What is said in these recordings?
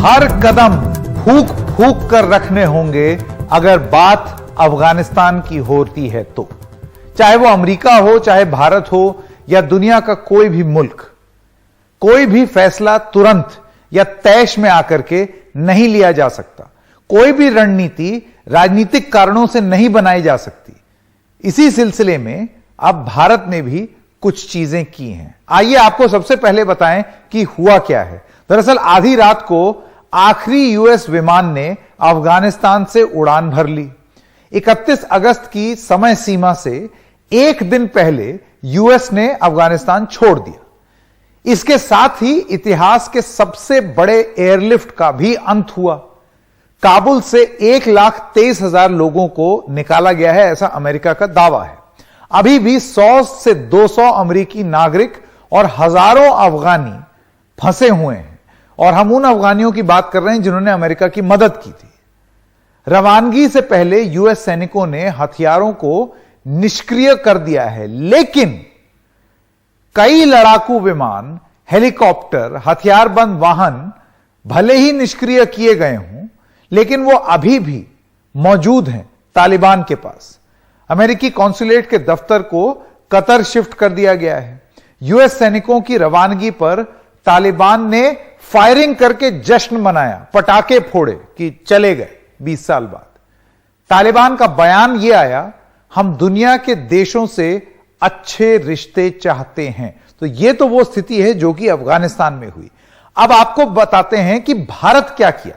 हर कदम फूंक फूंक कर रखने होंगे अगर बात अफगानिस्तान की होती है तो। चाहे वो अमेरिका हो, चाहे भारत हो या दुनिया का कोई भी मुल्क, कोई भी फैसला तुरंत या तैश में आकर के नहीं लिया जा सकता। कोई भी रणनीति राजनीतिक कारणों से नहीं बनाई जा सकती। इसी सिलसिले में अब भारत ने भी कुछ चीजें की हैं। आइए आपको सबसे पहले बताएं कि हुआ क्या है। दरअसल आधी रात को आखिरी यूएस विमान ने अफगानिस्तान से उड़ान भर ली। 31 अगस्त की समय सीमा से एक दिन पहले यूएस ने अफगानिस्तान छोड़ दिया। इसके साथ ही इतिहास के सबसे बड़े एयरलिफ्ट का भी अंत हुआ। काबुल से 1,23,000 लोगों को निकाला गया है, ऐसा अमेरिका का दावा है। अभी भी 100 से 200 अमेरिकी नागरिक और हजारों अफगानी फंसे हुए हैं, और हम उन अफगानियों की बात कर रहे हैं जिन्होंने अमेरिका की मदद की थी। रवानगी से पहले यूएस सैनिकों ने हथियारों को निष्क्रिय कर दिया है, लेकिन कई लड़ाकू विमान, हेलीकॉप्टर, हथियारबंद वाहन भले ही निष्क्रिय किए गए हों, लेकिन वो अभी भी मौजूद हैं तालिबान के पास। अमेरिकी कॉन्सुलेट के दफ्तर को कतर शिफ्ट कर दिया गया है। यूएस सैनिकों की रवानगी पर तालिबान ने फायरिंग करके जश्न मनाया, पटाखे फोड़े कि चले गए 20 साल बाद। तालिबान का बयान यह आया, हम दुनिया के देशों से अच्छे रिश्ते चाहते हैं। तो यह तो वो स्थिति है जो कि अफगानिस्तान में हुई। अब आपको बताते हैं कि भारत क्या किया।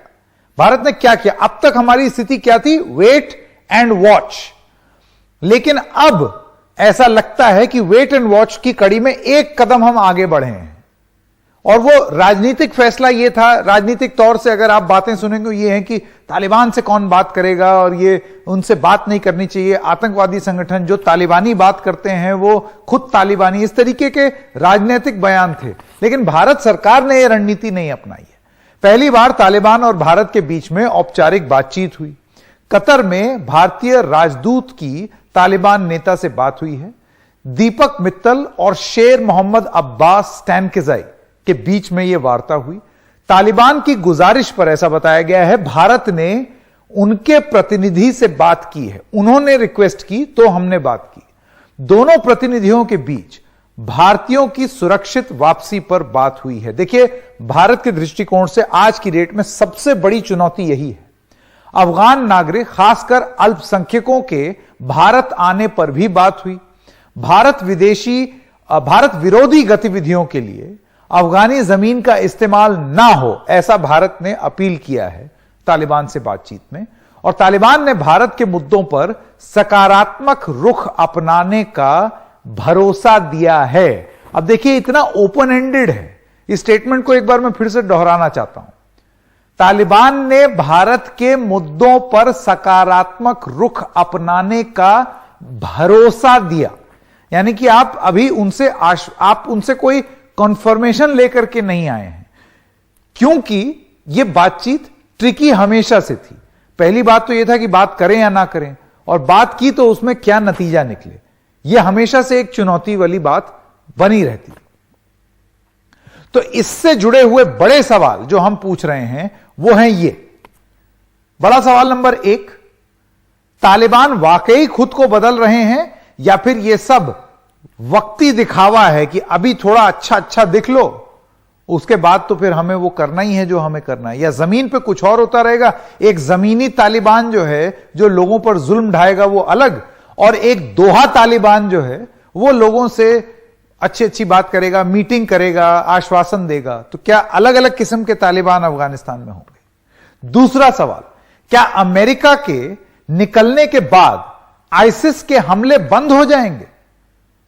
भारत ने क्या किया? अब तक हमारी स्थिति क्या थी? Wait and watch. लेकिन अब ऐसा लगता है कि वेट एंड वॉच की कड़ी में एक कदम हम आगे बढ़े हैं, और वो राजनीतिक फैसला ये था। राजनीतिक तौर से अगर आप बातें सुनेंगे, ये है कि तालिबान से कौन बात करेगा और ये उनसे बात नहीं करनी चाहिए। आतंकवादी संगठन जो तालिबानी बात करते हैं वो खुद तालिबानी, इस तरीके के राजनीतिक बयान थे। लेकिन भारत सरकार ने यह रणनीति नहीं अपनाई है। पहली बार तालिबान और भारत के बीच में औपचारिक बातचीत हुई। कतर में भारतीय राजदूत की तालिबान नेता से बात हुई है। दीपक मित्तल और शेर मोहम्मद अब्बास स्टैनकिज़ई के बीच में यह वार्ता हुई। तालिबान की गुजारिश पर, ऐसा बताया गया है, भारत ने उनके प्रतिनिधि से बात की है। उन्होंने रिक्वेस्ट की तो हमने बात की। दोनों प्रतिनिधियों के बीच भारतीयों की सुरक्षित वापसी पर बात हुई है। देखिए, भारत के दृष्टिकोण से आज की डेट में सबसे बड़ी चुनौती यही है। अफगान नागरिक, खासकर अल्पसंख्यकों के भारत आने पर भी बात हुई। भारत विरोधी गतिविधियों के लिए अफगानी जमीन का इस्तेमाल ना हो, ऐसा भारत ने अपील किया है तालिबान से बातचीत में। और तालिबान ने भारत के मुद्दों पर सकारात्मक रुख अपनाने का भरोसा दिया है। अब देखिए, इतना ओपन एंडेड है। इस स्टेटमेंट को एक बार मैं फिर से दोहराना चाहता हूं। तालिबान ने भारत के मुद्दों पर सकारात्मक रुख अपनाने का भरोसा दिया, यानी कि आप अभी उनसे कोई कॉन्फर्मेशन लेकर के नहीं आए हैं, क्योंकि यह बातचीत ट्रिकी हमेशा से थी। पहली बात तो यह था कि बात करें या ना करें, और बात की तो उसमें क्या नतीजा निकले, यह हमेशा से एक चुनौती वाली बात बनी रहती। तो इससे जुड़े हुए बड़े सवाल जो हम पूछ रहे हैं वो है ये। बड़ा सवाल नंबर 1, तालिबान वाकई खुद को बदल रहे हैं या फिर यह सब वक्ती दिखावा है कि अभी थोड़ा अच्छा दिख लो, उसके बाद तो फिर हमें वो करना ही है जो हमें करना है, या जमीन पे कुछ और होता रहेगा। एक जमीनी तालिबान जो है, जो लोगों पर जुल्म ढाएगा, वो अलग, और एक दोहा तालिबान जो है वो लोगों से अच्छी बात करेगा, मीटिंग करेगा, आश्वासन देगा। तो क्या अलग अलग किस्म के तालिबान अफगानिस्तान में होंगे? दूसरा सवाल, क्या अमेरिका के निकलने के बाद आईसिस के हमले बंद हो जाएंगे?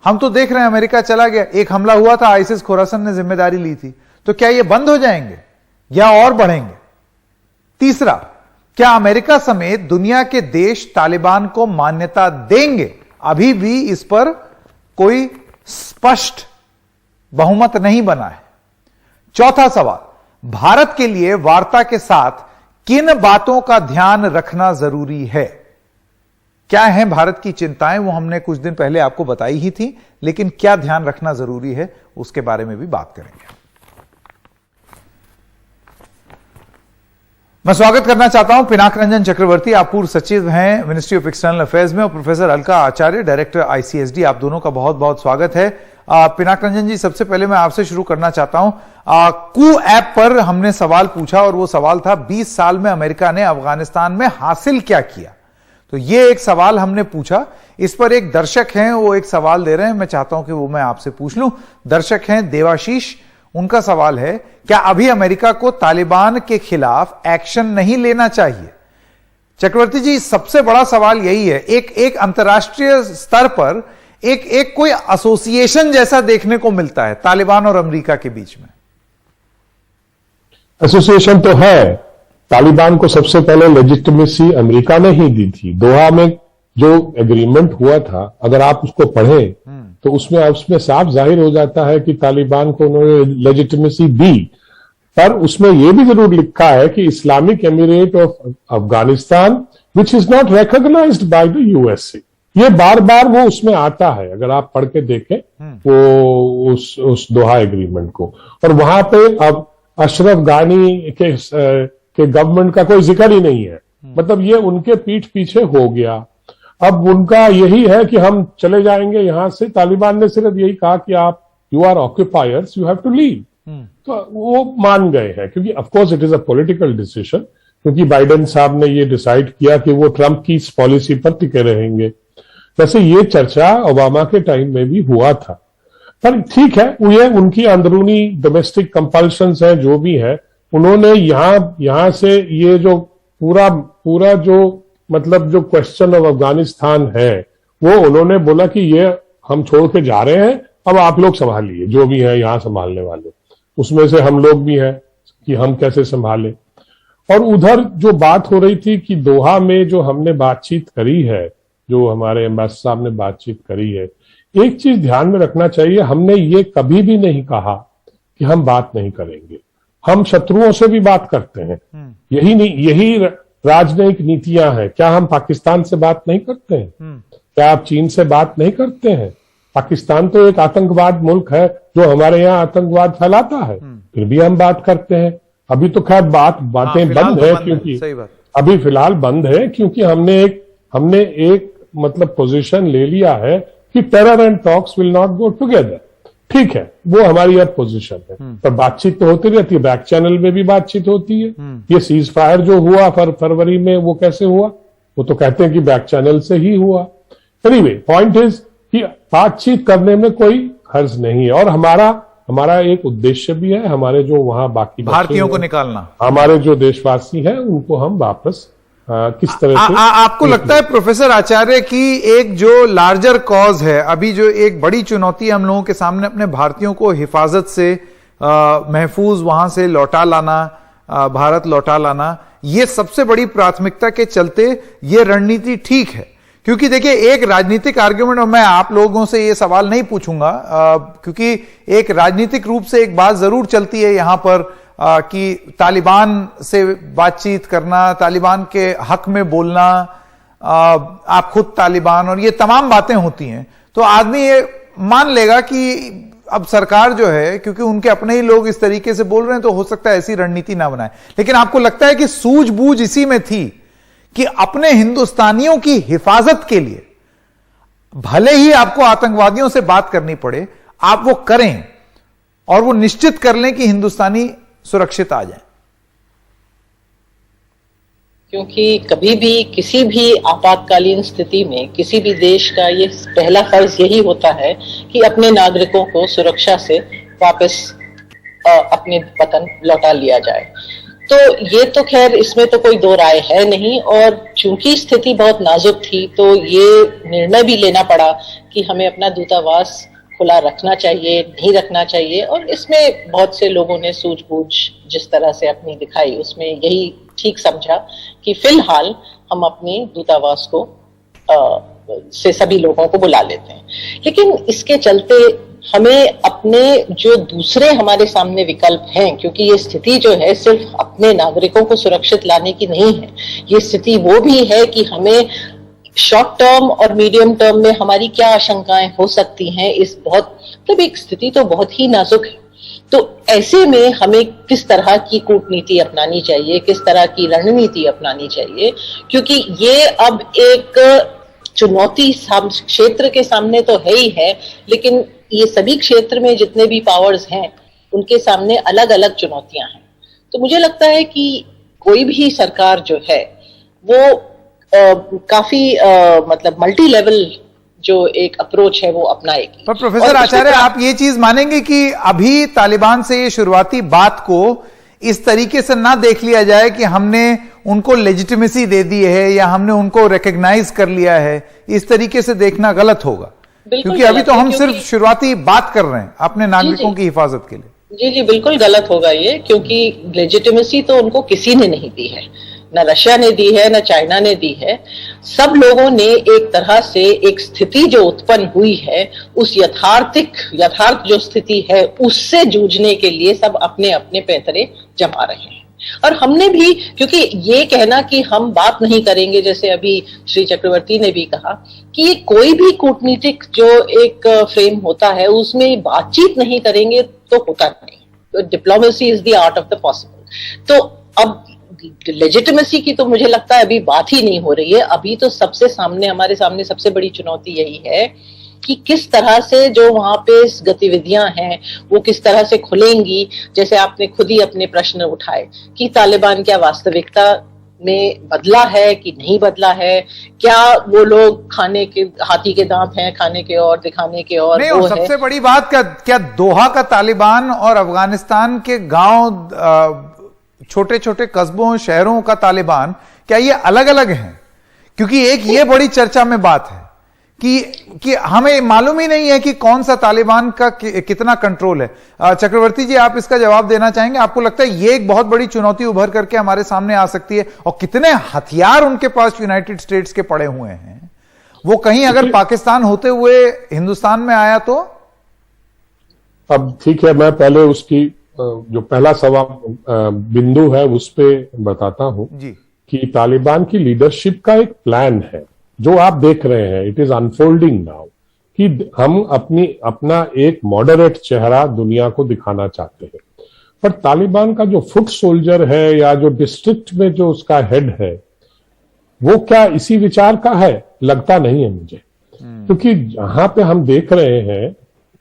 हम तो देख रहे हैं अमेरिका चला गया, एक हमला हुआ था, आईसिस खुरासन ने जिम्मेदारी ली थी। तो क्या ये बंद हो जाएंगे या और बढ़ेंगे? तीसरा, क्या अमेरिका समेत दुनिया के देश तालिबान को मान्यता देंगे? अभी भी इस पर कोई स्पष्ट बहुमत नहीं बना है। चौथा सवाल, भारत के लिए वार्ता के साथ किन बातों का ध्यान रखना जरूरी है? क्या है भारत की चिंताएं, वो हमने कुछ दिन पहले आपको बताई ही थी, लेकिन क्या ध्यान रखना जरूरी है उसके बारे में भी बात करेंगे। मैं स्वागत करना चाहता हूं पिनाक रंजन चक्रवर्ती, आप पूर्व सचिव हैं मिनिस्ट्री ऑफ एक्सटर्नल अफेयर्स में, और प्रोफेसर अलका आचार्य, डायरेक्टर आईसीएसडी। आप दोनों का बहुत बहुत स्वागत है। पिनाक रंजन जी, सबसे पहले मैं आपसे शुरू करना चाहता हूं। कू ऐप पर हमने सवाल पूछा और वो सवाल था 20 साल में अमेरिका ने अफगानिस्तान में हासिल क्या किया। तो ये एक सवाल हमने पूछा, इस पर एक दर्शक हैं, वो एक सवाल दे रहे हैं, मैं चाहता हूं कि वो मैं आपसे पूछ लूं। दर्शक हैं देवाशीष, उनका सवाल है, क्या अभी अमेरिका को तालिबान के खिलाफ एक्शन नहीं लेना चाहिए? चक्रवर्ती जी, सबसे बड़ा सवाल यही है। एक अंतर्राष्ट्रीय स्तर पर एक कोई एसोसिएशन जैसा देखने को मिलता है तालिबान और अमेरिका के बीच में। एसोसिएशन तो है। तालिबान को सबसे पहले लेजिटिमेसी अमेरिका ने ही दी थी। दोहा में जो एग्रीमेंट हुआ था, अगर आप उसको पढ़ें तो उसमें साफ जाहिर हो जाता है कि तालिबान को उन्होंने लेजिटिमेसी दी, पर उसमें यह भी जरूर लिखा है कि Islamic emirate of Afghanistan which is not recognised by the USA. ये बार बार वो उसमें आता है, अगर आप पढ़ के देखें वो उस दोहा एग्रीमेंट को। और वहां पे अब अशरफ गानी के गवर्नमेंट का कोई जिक्र ही नहीं है। मतलब ये उनके पीठ पीछे हो गया। अब उनका यही है कि हम चले जाएंगे यहां से। तालिबान ने सिर्फ यही कहा कि आप you are occupiers, you have to leave. तो वो मान गए हैं, क्योंकि of course it is a political decision, क्योंकि बाइडेन साहब ने ये डिसाइड किया कि वो ट्रंप की इस पॉलिसी पर टिके रहेंगे। वैसे ये चर्चा ओबामा के टाइम में भी हुआ था, पर ठीक है, ये उनकी अंदरूनी डोमेस्टिक कंपल्शंस है, जो भी है। उन्होंने यहां से ये जो पूरा जो मतलब जो क्वेश्चन ऑफ अफगानिस्तान है, वो उन्होंने बोला कि ये हम छोड़ के जा रहे हैं, अब आप लोग संभालिए, जो भी है यहां संभालने वाले। उसमें से हम लोग भी हैं कि हम कैसे संभाले। और उधर जो बात हो रही थी कि दोहा में जो हमने बातचीत करी है, जो हमारे एम्बेसडर साहब ने बातचीत करी है, एक चीज ध्यान में रखना चाहिए, हमने ये कभी भी नहीं कहा कि हम बात नहीं करेंगे। हम शत्रुओं से भी बात करते हैं। यही राजनयिक नीतियां हैं। क्या हम पाकिस्तान से बात नहीं करते हैं? क्या आप चीन से बात नहीं करते हैं? पाकिस्तान तो एक आतंकवाद मुल्क है जो हमारे यहाँ आतंकवाद फैलाता है, फिर भी हम बात करते हैं। अभी तो खैर बातें बंद है, क्योंकि अभी फिलहाल बंद है, क्योंकि हमने एक मतलब पोजीशन ले लिया है कि terror and talks will not go together. ठीक है, वो हमारी अब पोजीशन है, पर बातचीत तो होती रहती है। बैक चैनल में भी बातचीत होती है। ये सीज फायर जो हुआ फरवरी में, वो कैसे हुआ? वो तो कहते हैं कि बैक चैनल से ही हुआ। एनीवे, पॉइंट इज कि बातचीत करने में कोई हर्ज नहीं है, और हमारा एक उद्देश्य भी है। हमारे जो वहां बाकी भारतीयों को निकालना, हमारे जो देशवासी हैं उनको हम वापस किस तरह से आपको लगता है प्रोफेसर आचार्य की एक जो लार्जर कॉज है, अभी जो एक बड़ी चुनौती हम लोगों के सामने, अपने भारतीयों को हिफाजत से महफूज वहां से लौटा लाना, भारत लौटा लाना, ये सबसे बड़ी प्राथमिकता के चलते ये रणनीति ठीक है? क्योंकि देखिए, एक राजनीतिक आर्ग्यूमेंट, और मैं आप लोगों से ये सवाल नहीं पूछूंगा क्योंकि एक राजनीतिक रूप से एक बात जरूर चलती है यहां पर कि तालिबान से बातचीत करना, तालिबान के हक में बोलना, आप खुद तालिबान, और ये तमाम बातें होती हैं। तो आदमी ये मान लेगा कि अब सरकार जो है, क्योंकि उनके अपने ही लोग इस तरीके से बोल रहे हैं, तो हो सकता है ऐसी रणनीति ना बनाए। लेकिन आपको लगता है कि सूझबूझ इसी में थी कि अपने हिंदुस्तानियों की हिफाजत के लिए भले ही आपको आतंकवादियों से बात करनी पड़े, आप वो करें और वो निश्चित कर लें कि हिंदुस्तानी सुरक्षित आ जाए? क्योंकि कभी भी किसी भी आपातकालीन स्थिति में किसी भी देश का ये पहला फर्ज यही होता है कि अपने नागरिकों को सुरक्षा से वापस अपने वतन लौटा लिया जाए। तो ये तो खैर इसमें तो कोई दो राय है नहीं, और चूंकि स्थिति बहुत नाजुक थी तो ये निर्णय भी लेना पड़ा कि हमें अपना दूतावास खुला रखना चाहिए, नहीं रखना चाहिए। और इसमें बहुत से लोगों ने सूझबूझ जिस तरह से अपनी दिखाई, उसमें यही ठीक समझा कि फिलहाल हम अपने दूतावास को से सभी लोगों को बुला लेते हैं। लेकिन इसके चलते हमें अपने जो दूसरे हमारे सामने विकल्प हैं, क्योंकि ये स्थिति जो है सिर्फ अपने नागरिकों को सुरक्षित लाने की नहीं है, ये स्थिति वो भी है कि हमें शॉर्ट टर्म और मीडियम टर्म में हमारी क्या आशंकाएं हो सकती हैं। इस बहुत मतलब एक स्थिति तो बहुत ही नाजुक है। तो ऐसे में हमें किस तरह की कूटनीति अपनानी चाहिए, किस तरह की रणनीति अपनानी चाहिए, क्योंकि ये अब एक चुनौती क्षेत्र के सामने तो है ही है, लेकिन ये सभी क्षेत्र में जितने भी पावर्स हैं उनके सामने अलग अलग चुनौतियां हैं। तो मुझे लगता है कि कोई भी सरकार जो है वो काफी मतलब मल्टी लेवल जो एक अप्रोच है वो अपनाएगी। पर प्रोफेसर आचार्य, आप ये चीज मानेंगे कि अभी तालिबान से ये शुरुआती बात को इस तरीके से ना देख लिया जाए कि हमने उनको लेजिटिमेसी दे दी है या हमने उनको रिकॉग्नाइज कर लिया है, इस तरीके से देखना गलत होगा, क्योंकि अभी तो हम सिर्फ शुरुआती बात कर रहे हैं अपने नागरिकों की हिफाजत के लिए। जी जी, बिल्कुल गलत होगा ये, क्योंकि लेजिटिमेसी तो उनको किसी ने नहीं दी है, न रशिया ने दी है, न चाइना ने दी है। सब लोगों ने एक तरह से एक स्थिति जो उत्पन्न हुई है, उस यथार्थ जो स्थिति है उससे जूझने के लिए सब अपने अपने पैतरे जमा रहे हैं। और हमने भी, क्योंकि ये कहना कि हम बात नहीं करेंगे, जैसे अभी श्री चक्रवर्ती ने भी कहा कि कोई भी कूटनीतिक जो एक फ्रेम होता है उसमें बातचीत नहीं करेंगे तो होता नहीं। तो diplomacy is the art of the possible. तो अब लेजिटिमेसी की तो मुझे लगता है अभी बात ही नहीं हो रही है। अभी तो हमारे सामने सबसे बड़ी चुनौती यही है कि किस तरह से जो वहां पे गतिविधियां हैं वो किस तरह से खुलेंगी। जैसे आपने खुद ही अपने प्रश्न उठाए कि तालिबान क्या वास्तविकता में बदला है कि नहीं बदला है, क्या वो लोग खाने के हाथी के दांत हैं, खाने के और दिखाने के और नहीं, वो सबसे बड़ी बात क्या दोहा का तालिबान और अफगानिस्तान के गांव, छोटे छोटे कस्बों शहरों का तालिबान, क्या ये अलग अलग हैं? क्योंकि एक ये बड़ी चर्चा में बात है कि हमें मालूम ही नहीं है कि कौन सा तालिबान का कितना कंट्रोल है। चक्रवर्ती जी, आप इसका जवाब देना चाहेंगे? आपको लगता है ये एक बहुत बड़ी चुनौती उभर करके हमारे सामने आ सकती है? और कितने हथियार उनके पास यूनाइटेड स्टेट्स के पड़े हुए हैं, वो कहीं अगर पाकिस्तान होते हुए हिंदुस्तान में आया तो? अब ठीक है, मैं पहले उसकी जो पहला सवाल बिंदु है उस पे बताता हूं कि तालिबान की लीडरशिप का एक प्लान है जो आप देख रहे हैं, इट इज अनफोल्डिंग नाउ, कि हम अपना एक मॉडरेट चेहरा दुनिया को दिखाना चाहते हैं। पर तालिबान का जो फुट सोल्जर है या जो डिस्ट्रिक्ट में जो उसका हेड है, वो क्या इसी विचार का है? लगता नहीं है मुझे, क्योंकि जहां पे हम देख रहे हैं,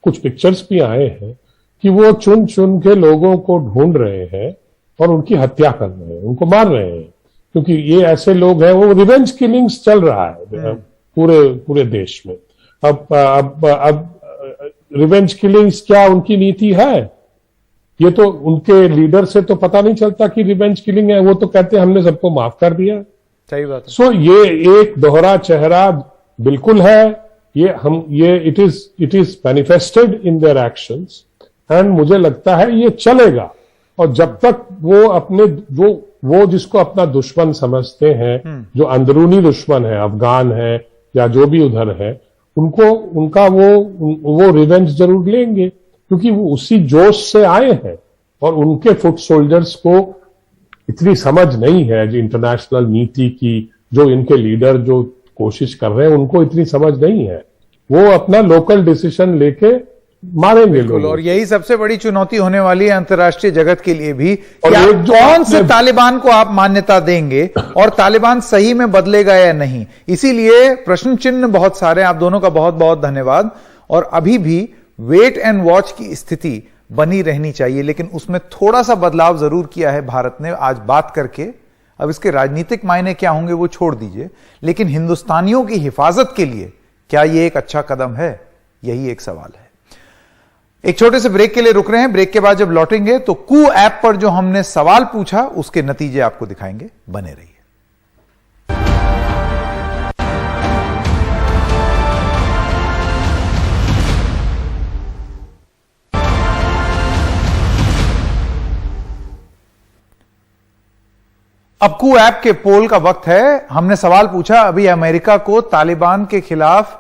कुछ पिक्चर्स भी आए हैं कि वो चुन चुन के लोगों को ढूंढ रहे हैं और उनकी हत्या कर रहे हैं, उनको मार रहे हैं, क्योंकि ये ऐसे लोग हैं। वो रिवेंज किलिंग्स चल रहा है पूरे देश में। अब रिवेंज किलिंग्स क्या उनकी नीति है? ये तो उनके लीडर से तो पता नहीं चलता कि रिवेंज किलिंग है। वो तो कहते हैं हमने सबको माफ कर दिया। सही बात है। सो ये एक दोहरा चेहरा बिल्कुल है। It is manifested in their actions and मुझे लगता है ये चलेगा। और जब तक वो जिसको अपना दुश्मन समझते हैं, जो अंदरूनी दुश्मन है, अफगान है या जो भी उधर है, उनका वो रिवेंज जरूर लेंगे, क्योंकि वो उसी जोश से आए हैं। और उनके फुट सोल्जर्स को इतनी समझ नहीं है जो इंटरनेशनल नीति की, जो इनके लीडर जो कोशिश कर रहे हैं उनको इतनी समझ नहीं है। वो अपना लोकल डिसीजन लेके मारेंगे लोग। और यही सबसे बड़ी चुनौती होने वाली है अंतर्राष्ट्रीय जगत के लिए भी, कि आप कौन से तालिबान को आप मान्यता देंगे और तालिबान सही में बदलेगा या नहीं। इसीलिए प्रश्न चिन्ह बहुत सारे। आप दोनों का बहुत बहुत धन्यवाद। और अभी भी वेट एंड वॉच की स्थिति बनी रहनी चाहिए, लेकिन उसमें थोड़ा सा बदलाव जरूर किया है भारत ने आज बात करके। अब इसके राजनीतिक मायने क्या होंगे वो छोड़ दीजिए, लेकिन हिंदुस्तानियों की हिफाजत के लिए क्या यह एक अच्छा कदम है, यही एक सवाल है। एक छोटे से ब्रेक के लिए रुक रहे हैं। ब्रेक के बाद जब लौटेंगे तो कू ऐप पर जो हमने सवाल पूछा उसके नतीजे आपको दिखाएंगे। बने रहिए। अब कू ऐप के पोल का वक्त है। हमने सवाल पूछा, अभी अमेरिका को तालिबान के खिलाफ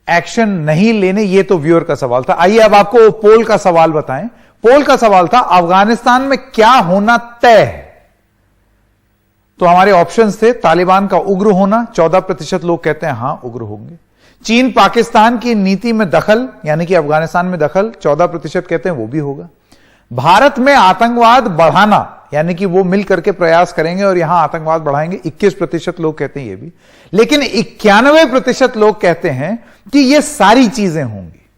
एक्शन नहीं लेने, ये तो व्यूअर का सवाल था। आइए अब आपको पोल का सवाल बताएं। पोल का सवाल था, अफगानिस्तान में क्या होना तय है? तो हमारे ऑप्शंस थे, तालिबान का उग्र होना, 14% लोग कहते हैं हां उग्र होंगे। चीन पाकिस्तान की नीति में दखल, यानी कि अफगानिस्तान में दखल, 14% कहते हैं वो भी होगा। भारत में आतंकवाद बढ़ाना, यानी कि वो मिल करके प्रयास करेंगे और यहां आतंकवाद बढ़ाएंगे, 21% लोग कहते हैं ये भी, लेकिन 91% लोग कहते हैं कि ये सारी चीजें होंगी।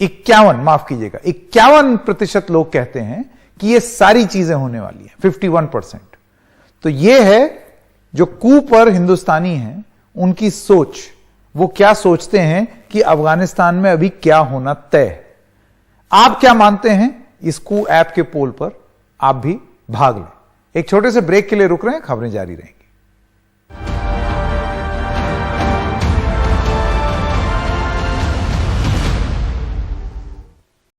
51% लोग कहते हैं कि ये सारी चीजें होने वाली हैं, 51%। तो ये है जो कू पर हिंदुस्तानी हैं उनकी सोच, वो क्या सोचते हैं कि अफगानिस्तान में अभी क्या होना तय है। आप क्या मानते हैं इस कू ऐप के पोल पर? आप भी भाग लें। एक छोटे से ब्रेक के लिए रुक रहे हैं, खबरें जारी रहेंगी।